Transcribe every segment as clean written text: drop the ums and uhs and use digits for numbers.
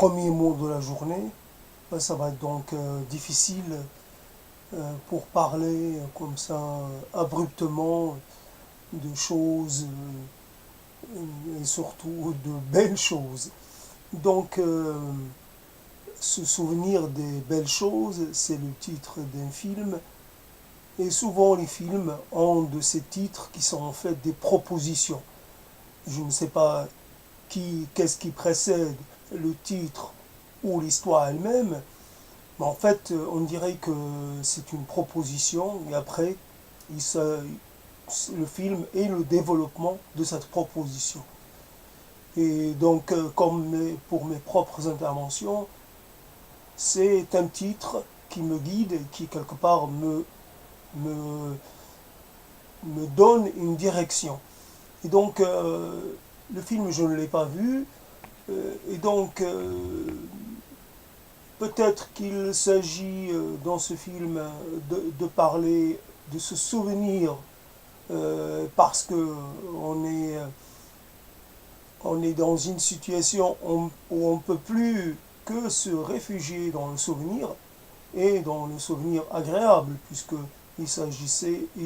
premier mot de la journée. Ça va être donc difficile pour parler comme ça abruptement de choses et surtout de belles choses. Donc, se souvenir des belles choses, c'est le titre d'un film. Et souvent, les films ont de ces titres qui sont en fait des propositions. Je ne sais pas qu'est-ce qui précède le titre ou l'histoire elle-même, mais en fait, on dirait que c'est une proposition et après, le film est le développement de cette proposition. Et donc, comme pour mes propres interventions, c'est un titre qui me guide et qui quelque part me, me donne une direction. Et donc, le film, je ne l'ai pas vu, et donc, peut-être qu'il s'agit dans ce film de parler, de se souvenir, parce que on est dans une situation où on ne peut plus que se réfugier dans le souvenir, et dans le souvenir agréable, puisque il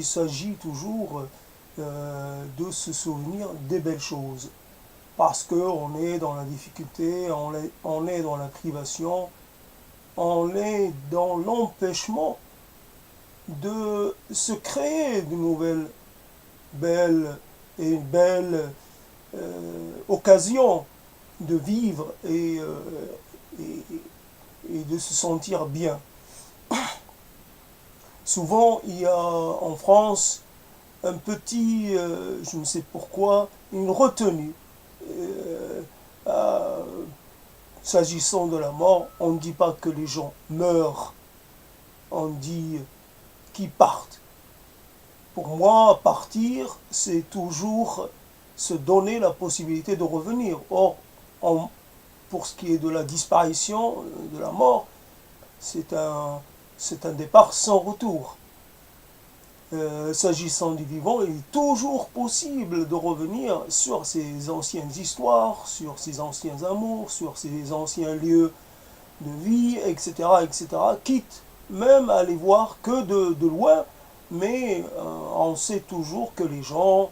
s'agit toujours de se souvenir des belles choses. Parce qu'on est dans la difficulté, on est dans la privation, on est dans l'empêchement de se créer de nouvelles belles occasions de vivre et, et de se sentir bien. Souvent, il y a en France un petit, je ne sais pourquoi, une retenue. Euh, euh, S'agissant de la mort, on ne dit pas que les gens meurent, on dit qu'ils partent. Pour moi, partir, c'est toujours se donner la possibilité de revenir. Or, pour ce qui est de la disparition, de la mort, c'est un départ sans retour. S'agissant du vivant, il est toujours possible de revenir sur ces anciennes histoires, sur ces anciens amours, sur ces anciens lieux de vie, etc., etc., quitte même à les voir que de loin, mais on sait toujours que les gens,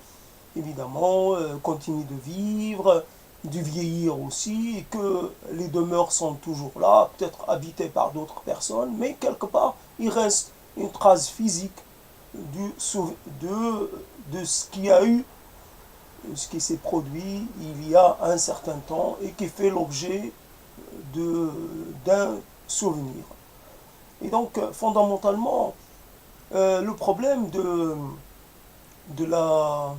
évidemment, continuent de vivre, de vieillir aussi, et que les demeures sont toujours là, peut-être habitées par d'autres personnes, mais quelque part, il reste une trace physique de ce qui a eu, ce qui s'est produit il y a un certain temps et qui fait l'objet d'un souvenir. Et donc, fondamentalement, le problème de la,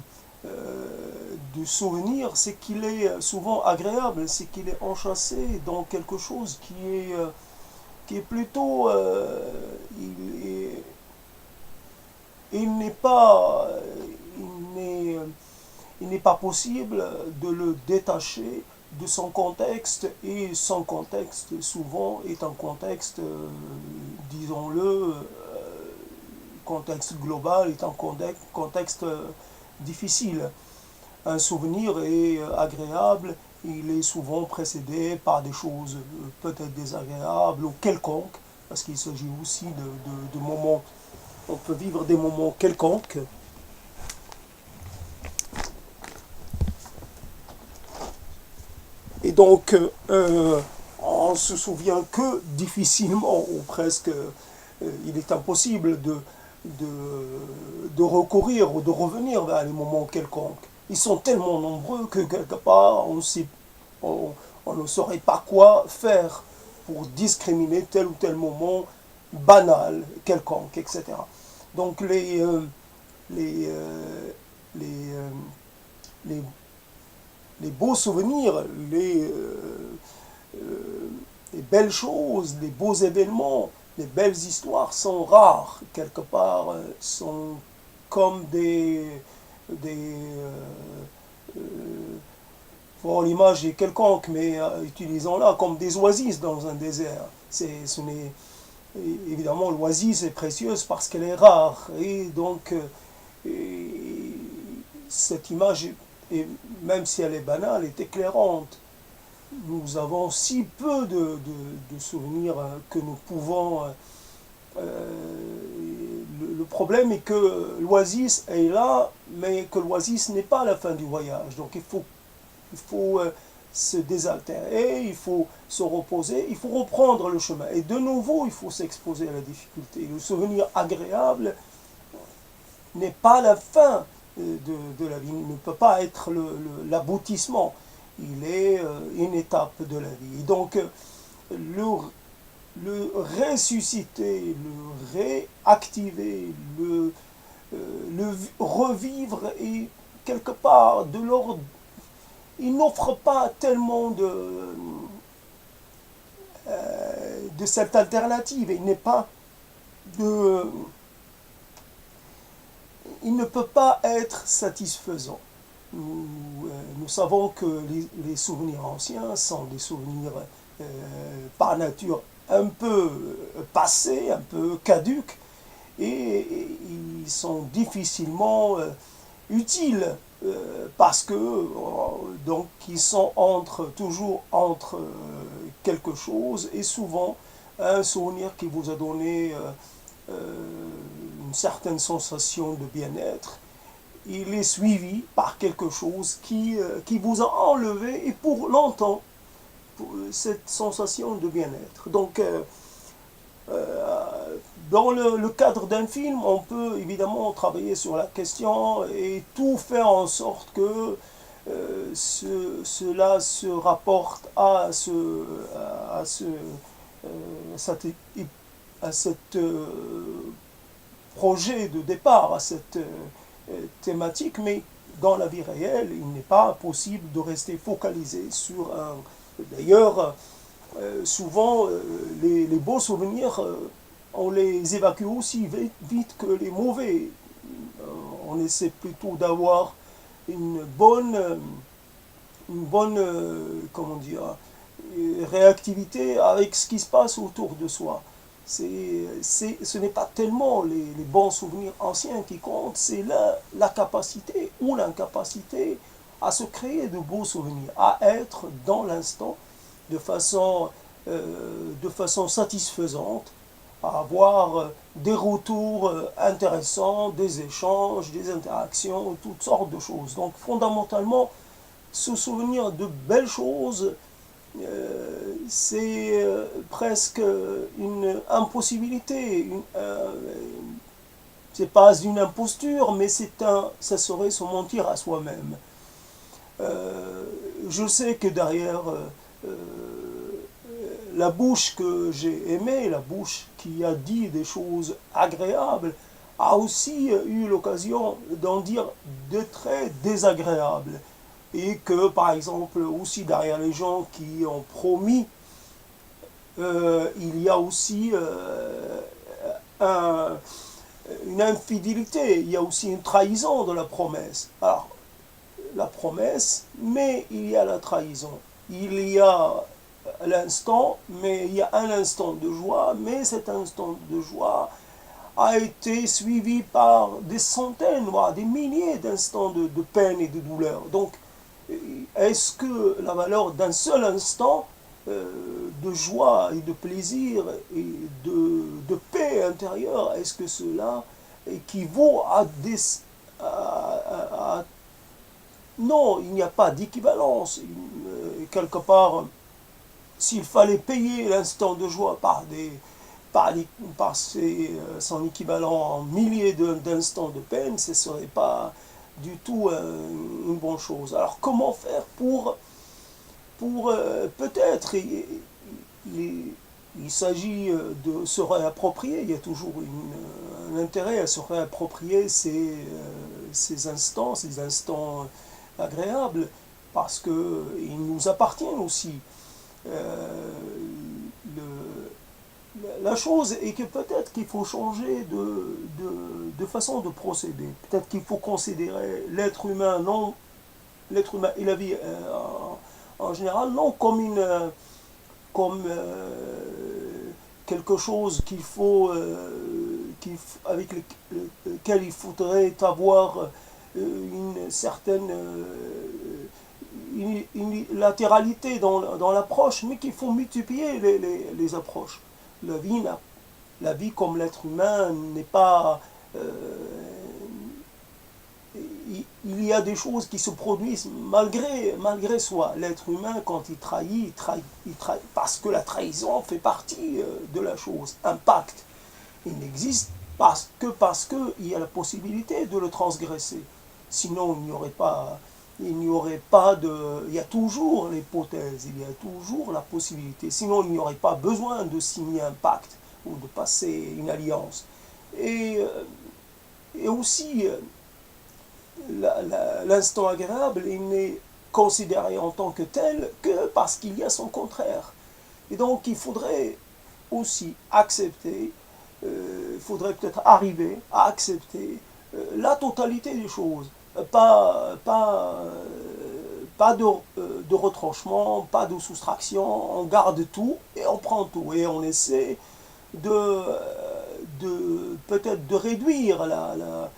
du souvenir, c'est qu'il est souvent agréable, c'est qu'il est enchâssé dans quelque chose qui est plutôt... il n'est pas, il n'est pas possible de le détacher de son contexte, et son contexte souvent est un contexte, disons-le, contexte global, est un contexte difficile. Un souvenir est agréable, il est souvent précédé par des choses peut-être désagréables ou quelconques, parce qu'il s'agit aussi de moments, on peut vivre des moments quelconques. Et donc, on se souvient que difficilement, ou presque, il est impossible de recourir ou de revenir vers les moments quelconques. Ils sont tellement nombreux que quelque part, on ne saurait pas quoi faire pour discriminer tel ou tel moment banal, quelconque, etc. Donc les, euh, les, euh, les, les beaux souvenirs, les belles choses, les beaux événements, les belles histoires sont rares, quelque part, sont comme bon, l'image est quelconque, mais utilisons-la comme des oasis dans un désert. Évidemment, l'oasis est précieuse parce qu'elle est rare, et donc cette image, même si elle est banale, est éclairante. nous avons si peu de souvenirs que nous pouvons... le problème est que l'oasis est là, mais que l'oasis n'est pas la fin du voyage. Donc il faut se désaltérer, il faut se reposer, il faut reprendre le chemin. Et de nouveau, il faut s'exposer à la difficulté. Le souvenir agréable n'est pas la fin de la vie, il ne peut pas être l'aboutissement. Il est une étape de la vie. Et donc, le ressusciter, le réactiver, le revivre et quelque part de l'ordre. Il n'offre pas tellement de cette alternative. De, il ne peut pas être satisfaisant. Nous savons que les souvenirs anciens sont des souvenirs par nature un peu passés, un peu caducs, et ils sont difficilement utiles parce que donc ils sont toujours entre quelque chose et souvent un souvenir qui vous a donné une certaine sensation de bien-être, il est suivi par quelque chose qui vous a enlevé et pour longtemps cette sensation de bien-être. Donc dans le cadre d'un film, on peut évidemment travailler sur la question et tout faire en sorte que cela se rapporte à cet projet de départ, à cette thématique, mais dans la vie réelle, il n'est pas possible de rester focalisé sur un... D'ailleurs, souvent, les beaux souvenirs, on les évacue aussi vite que les mauvais. On essaie plutôt d'avoir comment dire, réactivité avec ce qui se passe autour de soi. Ce n'est pas tellement les bons souvenirs anciens qui comptent, c'est la capacité ou l'incapacité à se créer de beaux souvenirs, à être dans l'instant de façon satisfaisante, à avoir des retours intéressants, des échanges, des interactions, toutes sortes de choses. Donc fondamentalement, se souvenir de belles choses, c'est presque une impossibilité. C'est pas une imposture, mais ça serait se mentir à soi-même. Je sais que derrière la bouche que j'ai aimée, la bouche qui a dit des choses agréables, a aussi eu l'occasion d'en dire de très désagréables. Et que, par exemple, aussi derrière les gens qui ont promis, il y a aussi une infidélité, il y a aussi une trahison de la promesse. Alors, la promesse, mais il y a la trahison. Il y a l'instant, mais il y a un instant de joie, mais cet instant de joie a été suivi par des centaines, voire des milliers d'instants de peine et de douleur. Donc, est-ce que la valeur d'un seul instant de joie et de plaisir et de paix intérieure, est-ce que cela équivaut à non, il n'y a pas d'équivalence. Quelque part, s'il fallait payer l'instant de joie par son équivalent en milliers d'instants de peine, ce ne serait pas du tout une bonne chose. Alors comment faire pour peut-être, il s'agit de se réapproprier, il y a toujours un intérêt à se réapproprier ces instants agréables, parce qu'ils nous appartiennent aussi. La chose est que peut-être qu'il faut changer de façon de procéder. Peut-être qu'il faut considérer l'être humain et la vie en général, non comme quelque chose avec lequel il faudrait avoir une certaine latéralité dans l'approche, mais qu'il faut multiplier les approches. La vie, la vie comme l'être humain n'est pas... il y a des choses qui se produisent malgré soi. L'être humain, quand il trahit parce que la trahison fait partie de la chose, un pacte. Il n'existe parce qu'il y a la possibilité de le transgresser. Sinon, il y a toujours l'hypothèse, il y a toujours la possibilité. Sinon, il n'y aurait pas besoin de signer un pacte ou de passer une alliance. Et, et aussi, l'instant agréable, il n'est considéré en tant que tel que parce qu'il y a son contraire. Et donc, il faudrait aussi accepter, il faudrait peut-être arriver à accepter la totalité des choses. Pas de retranchement, pas de soustraction, on garde tout et on prend tout. Et on essaie de, peut-être de réduire la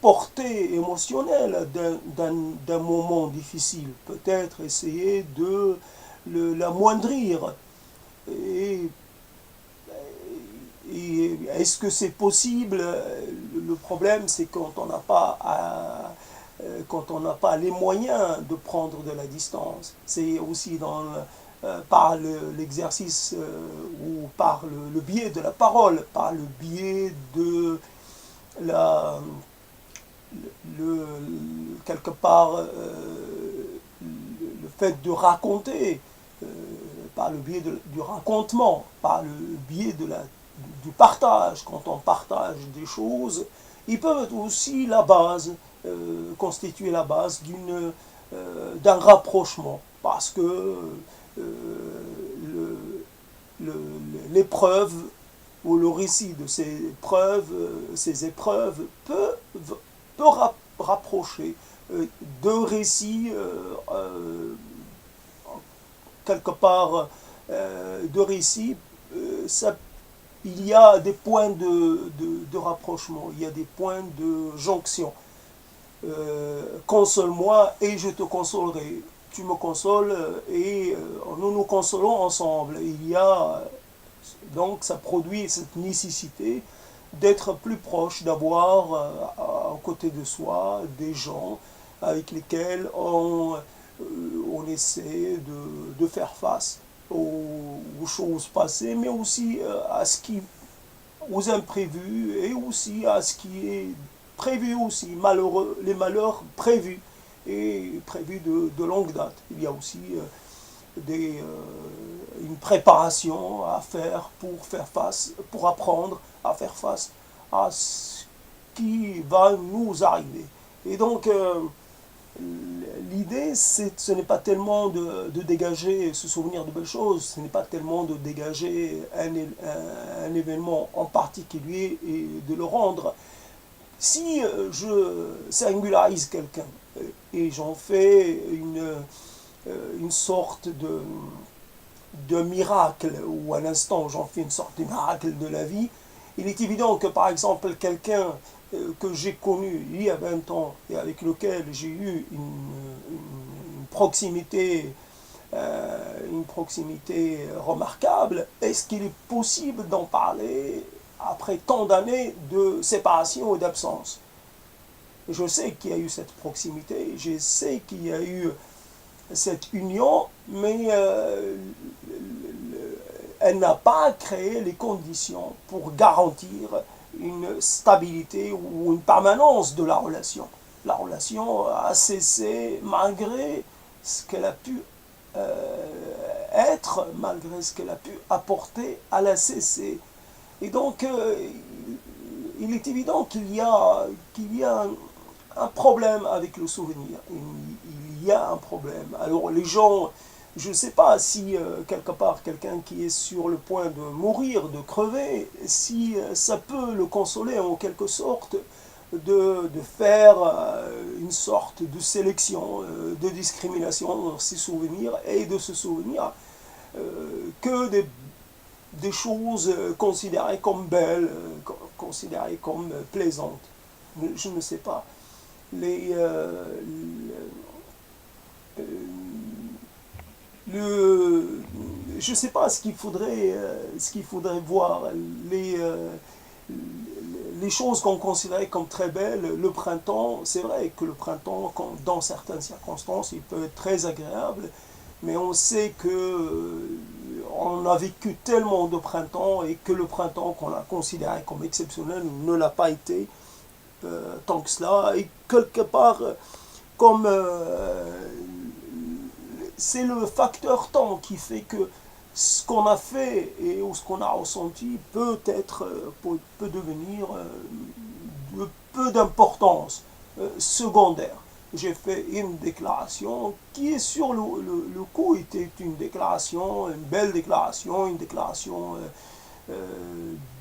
portée émotionnelle d'un moment difficile. Peut-être essayer de l'amoindrir. Et est-ce que c'est possible? Le problème, c'est quand on n'a pas les moyens de prendre de la distance. C'est aussi par l'exercice ou par le biais de la parole, par le biais de la, quelque part le fait de raconter, par le biais du racontement, par le biais du partage. Quand on partage des choses, ils peuvent être aussi la base, constituer la base d'un rapprochement, parce que l'épreuve ou le récit de ces épreuves peut rapprocher deux récits quelque part de récits. Il y a des points de rapprochement, il y a des points de jonction. Console-moi et je te consolerai. Tu me consoles et nous nous consolons ensemble. Il y a donc ça produit cette nécessité d'être plus proche, d'avoir à côté de soi des gens avec lesquels on essaie de faire face aux choses passées, mais aussi aux imprévus et aussi à ce qui est prévu aussi, les malheurs prévus et prévus de longue date. Il y a aussi une préparation à faire pour apprendre à faire face à ce qui va nous arriver. Et donc, l'idée, ce n'est pas tellement de dégager ce souvenir de belles choses, ce n'est pas tellement de dégager un événement en particulier et de le rendre. Si je singularise quelqu'un et j'en fais une sorte de miracle, ou à l'instant j'en fais une sorte de miracle de la vie, il est évident que par exemple quelqu'un que j'ai connu il y a 20 ans et avec lequel j'ai eu une proximité remarquable, est-ce qu'il est possible d'en parler après tant d'années de séparation et d'absence? Je sais qu'il y a eu cette proximité, je sais qu'il y a eu cette union, mais elle n'a pas créé les conditions pour garantir une stabilité ou une permanence de la relation. La relation a cessé malgré ce qu'elle a pu être, malgré ce qu'elle a pu apporter, elle a cessé. Et donc, il est évident qu'il y a un problème avec le souvenir. Il y a un problème. Alors les gens, je ne sais pas si quelque part quelqu'un qui est sur le point de mourir, de crever, si ça peut le consoler en quelque sorte de faire une sorte de sélection, de discrimination dans ses souvenirs et de se souvenir que des choses considérées comme belles, considérées comme plaisantes. Je ne sais pas. le, je sais pas ce qu'il faudrait voir, les, euh, les choses qu'on considérait comme très belles. Le printemps, c'est vrai que le printemps, dans certaines circonstances, il peut être très agréable, mais on sait que on a vécu tellement de printemps et que le printemps qu'on a considéré comme exceptionnel ne l'a pas été tant que cela. Et quelque part, comme c'est le facteur temps qui fait que ce qu'on a fait et ou ce qu'on a ressenti peut être, peut devenir de peu d'importance secondaire. J'ai fait une déclaration qui est sur le coup était une déclaration, une belle déclaration, une déclaration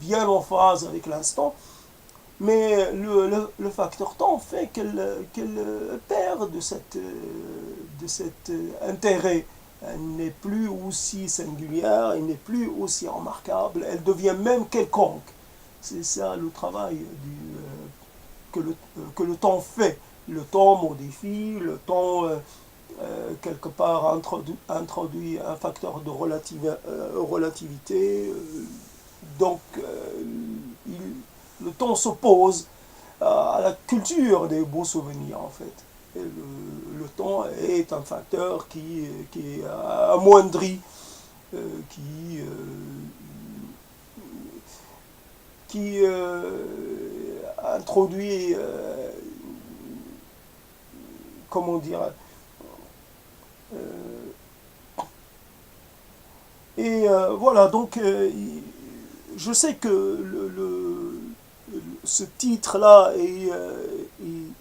bien en phase avec l'instant, mais le facteur temps fait qu'elle perd de cet intérêt. Elle n'est plus aussi singulière, elle n'est plus aussi remarquable, elle devient même quelconque. C'est ça le travail que le temps fait. Le temps modifie, le temps quelque part introduit un facteur de relativité. Donc le temps s'oppose à la culture des beaux souvenirs en fait. Et le temps est un facteur qui amoindrit, qui, introduit, comment dire, et voilà, donc je sais que ce titre-là et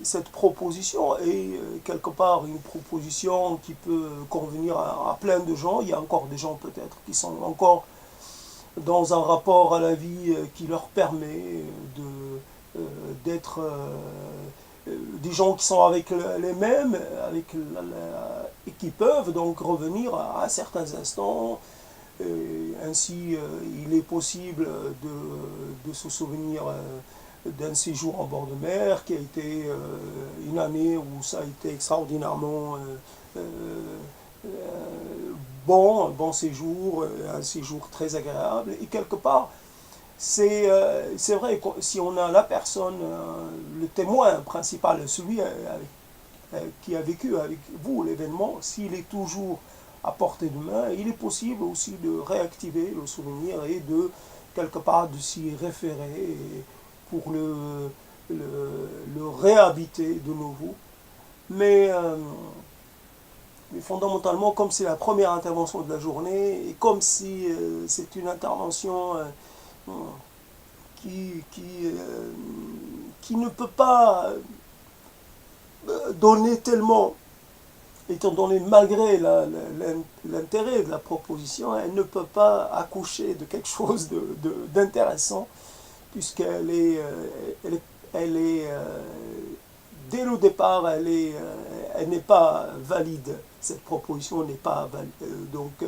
cette proposition est quelque part une proposition qui peut convenir à plein de gens. Il y a encore des gens peut-être qui sont encore dans un rapport à la vie qui leur permet d'être des gens qui sont avec les mêmes et qui peuvent donc revenir à certains instants. Ainsi, il est possible de se souvenir d'un séjour en bord de mer qui a été une année où ça a été extraordinairement euh, bon, un bon séjour, un séjour très agréable. Et quelque part, c'est vrai que si on a la personne, le témoin principal, celui qui a vécu avec vous l'événement, s'il est toujours à portée de main, il est possible aussi de réactiver le souvenir et de quelque part de s'y référer pour le réhabiter de nouveau. Mais, euh, mais fondamentalement, comme c'est la première intervention de la journée et comme si c'est une intervention qui ne peut pas donner tellement, étant donné malgré l'intérêt de la proposition, elle ne peut pas accoucher de quelque chose d'intéressant, puisqu'elle est, elle est, elle est dès le départ, elle n'est pas valide. Cette proposition n'est pas valide. Donc,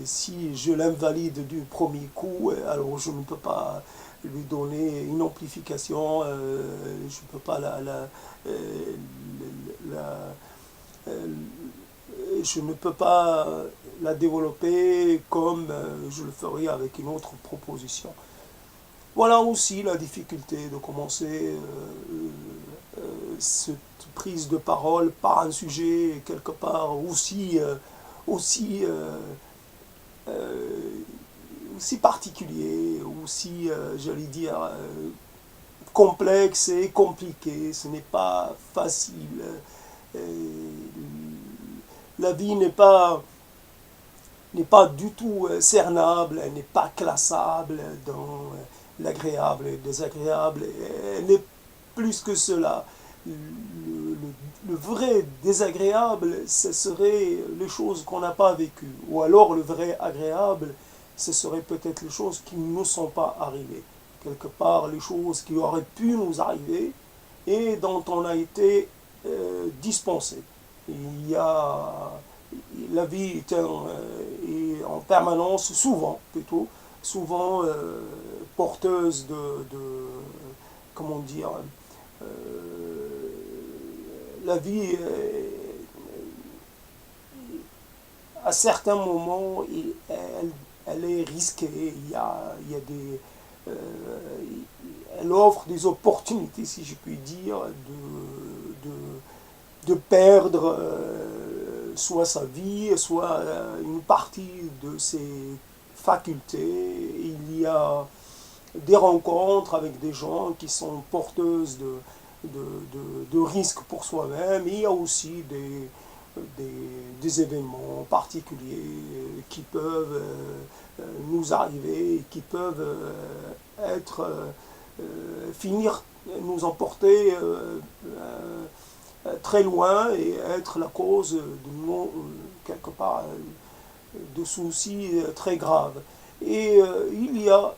si je l'invalide du premier coup, alors je ne peux pas lui donner une amplification, je ne peux pas la, euh, je ne peux pas la développer comme je le ferais avec une autre proposition. Voilà aussi la difficulté de commencer cette prise de parole par un sujet quelque part aussi, euh, aussi particulier, aussi, j'allais dire, complexe et compliqué. Ce n'est pas facile. Euh, la vie n'est pas du tout cernable, elle n'est pas classable dans l'agréable et le désagréable, elle est plus que cela. Le vrai désagréable, ce serait les choses qu'on n'a pas vécues, ou alors le vrai agréable, ce serait peut-être les choses qui ne nous sont pas arrivées. Quelque part, les choses qui auraient pu nous arriver et dont on a été dispensé. Il y a la vie est en permanence, souvent plutôt, souvent porteuse comment dire, euh, la vie à certains moments, elle est risquée. Il y a euh, elle offre des opportunités, si je puis dire, de perdre soit sa vie, soit une partie de ses facultés. Il y a des rencontres avec des gens qui sont porteuses de risques pour soi-même. Il y a aussi des événements particuliers qui peuvent nous arriver, qui peuvent être finir, nous emporter très loin et être la cause quelque part, de soucis très graves. Et il y a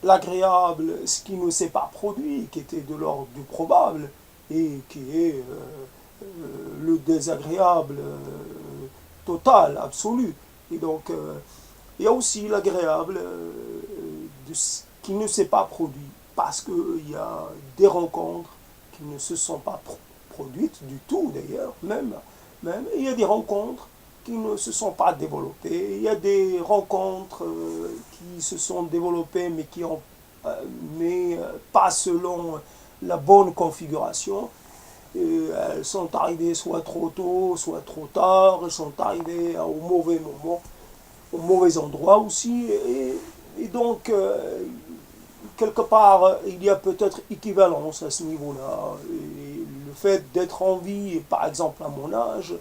l'agréable, ce qui ne s'est pas produit, qui était de l'ordre du probable, et qui est le désagréable total, absolu. Et donc, il y a aussi l'agréable de ce qui ne s'est pas produit, parce qu'il y a des rencontres qui ne se sont pas produites du tout, d'ailleurs, même. Il y a des rencontres qui ne se sont pas développées. Il y a des rencontres qui se sont développées, mais pas selon la bonne configuration. Elles sont arrivées soit trop tôt, soit trop tard. Elles sont arrivées au mauvais moment, au mauvais endroit aussi. Et donc, quelque part, il y a peut-être équivalence à ce niveau-là. Et le fait d'être en vie, par exemple à mon âge,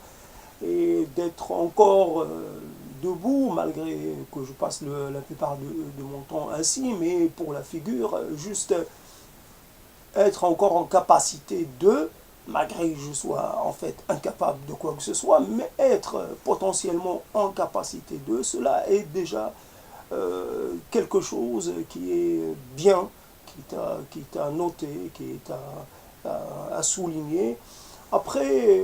et d'être encore debout, malgré que je passe la plupart de mon temps ainsi, mais pour la figure, juste être encore en capacité de, malgré que je sois en fait incapable de quoi que ce soit, mais être potentiellement en capacité de, cela est déjà quelque chose qui est bien, qui est à noter, qui est à souligner. Après,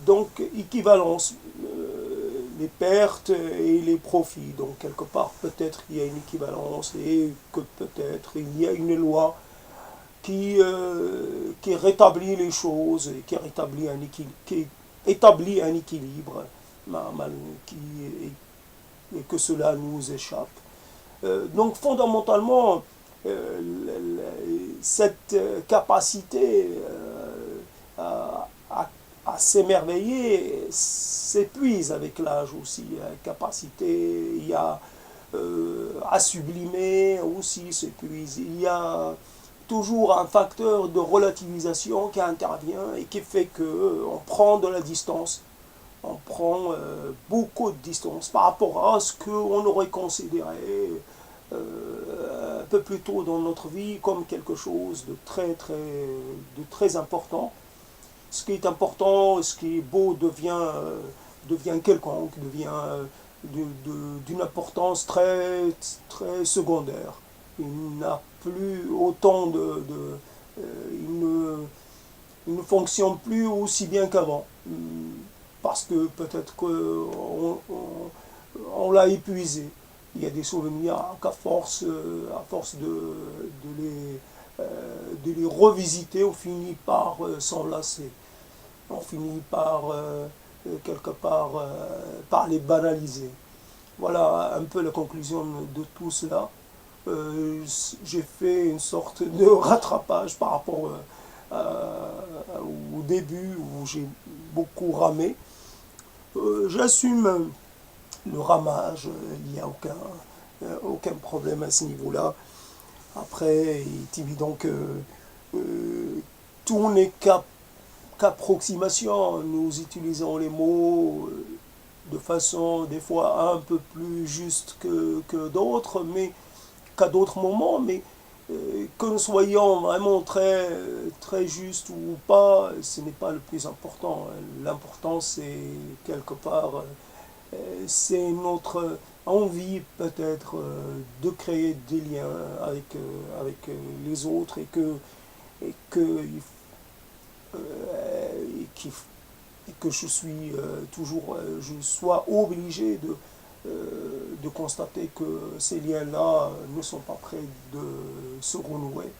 donc, équivalence, les pertes et les profits. Donc, quelque part, peut-être il y a une équivalence et que peut-être il y a une loi qui rétablit les choses et qui établit un équilibre qui, et que cela nous échappe. Donc, fondamentalement, cette capacité à s'émerveiller s'épuise avec l'âge aussi. La capacité, il y a à sublimer aussi s'épuise. Il y a toujours un facteur de relativisation qui intervient et qui fait qu'on prend de la distance. On prend beaucoup de distance par rapport à ce qu'on aurait considéré un peu plus tôt dans notre vie comme quelque chose de très important. Ce qui est important, ce qui est beau devient quelconque, devient d'une importance très secondaire. Il n'a plus autant il ne fonctionne plus aussi bien qu'avant. Parce que peut-être on l'a épuisé. Il y a des souvenirs à force de les revisiter, on finit par s'enlacer. On finit par, quelque part, par les banaliser. Voilà un peu la conclusion de tout cela. J'ai fait une sorte de rattrapage par rapport au début où j'ai beaucoup ramé. J'assume le ramage, il n'y a aucun problème à ce niveau-là. Après, il est évident que tout n'est qu'approximation. Nous utilisons les mots de façon des fois un peu plus juste que d'autres, mais qu'à d'autres moments, mais que nous soyons vraiment très justes ou pas, ce n'est pas le plus important. L'important, c'est quelque part, c'est notre envie peut-être de créer des liens avec les autres et que, et que je suis toujours, je sois obligé de constater que ces liens-là ne sont pas prêts de se renouer.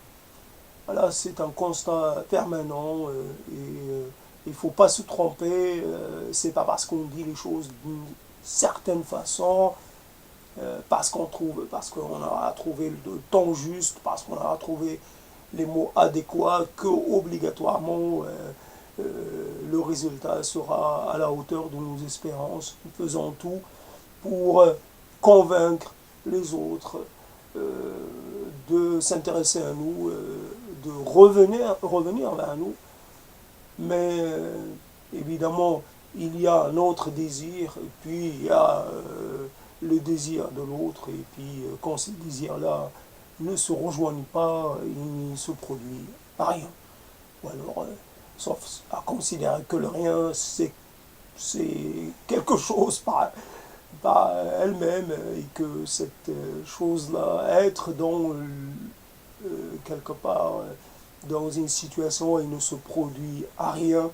Voilà, c'est un constat permanent et Il ne faut pas se tromper, c'est pas parce qu'on dit les choses d'une certaine façon, parce qu'on a trouvé le ton juste, parce qu'on a trouvé les mots adéquats, que obligatoirement le résultat sera à la hauteur de nos espérances. Nous faisons tout pour convaincre les autres euh, de s'intéresser à nous, de revenir vers nous. Mais évidemment, il y a un autre désir, et puis il y a le désir de l'autre, et puis quand ces désirs-là ne se rejoignent pas, il ne se produit rien. Ou alors, sauf à considérer que le rien, c'est quelque chose par elle-même, et que cette chose-là, être dans quelque part dans une situation où il ne se produit à rien,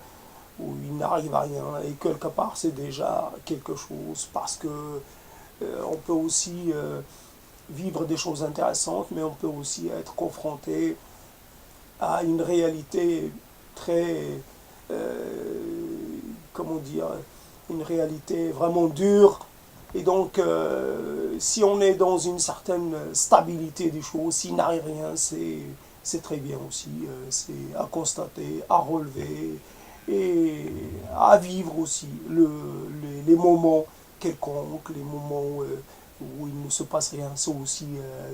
où il n'arrive à rien, et quelque part c'est déjà quelque chose, parce que on peut aussi vivre des choses intéressantes, mais on peut aussi être confronté à une réalité très, comment dire, une réalité vraiment dure. Et donc, si on est dans une certaine stabilité des choses, s'il n'arrive rien, c'est très bien aussi. C'est à constater, à relever et à vivre aussi les moments quelconques, les moments où il ne se passe rien. C'est aussi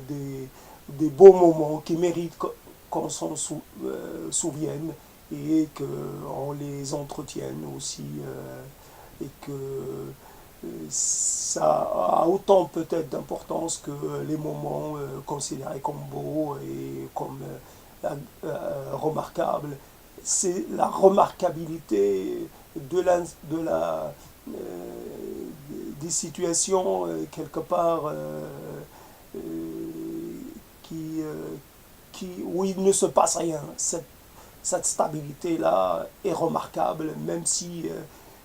des beaux moments qui méritent qu'on s'en souvienne et qu'on les entretienne aussi. Et que ça a autant peut-être d'importance que les moments considérés comme beaux et comme remarquables. C'est la remarquabilité euh, des situations quelque part euh, qui, où il ne se passe rien. Cette stabilité-là est remarquable, même si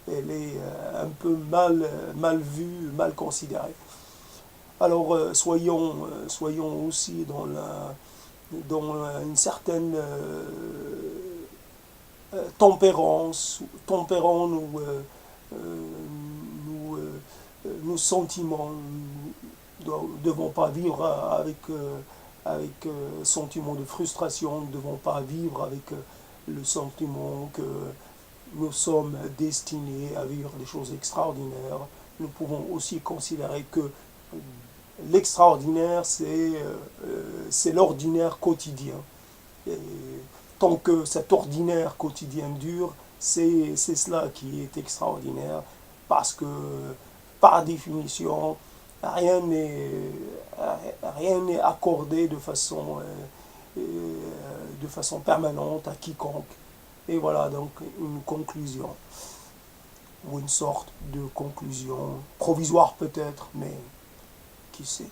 elle est un peu mal vue, mal considérée. Alors soyons aussi dans une certaine tempérant nos sentiments. Nous ne devons pas vivre avec sentiment de frustration, nous ne devons pas vivre avec le sentiment que nous sommes destinés à vivre des choses extraordinaires. Nous pouvons aussi considérer que l'extraordinaire, c'est l'ordinaire quotidien. Et tant que cet ordinaire quotidien dure, c'est cela qui est extraordinaire, parce que, par définition, rien n'est rien n'est accordé de façon permanente à quiconque. Et voilà donc une conclusion, ou une sorte de conclusion, provisoire peut-être, mais qui sait.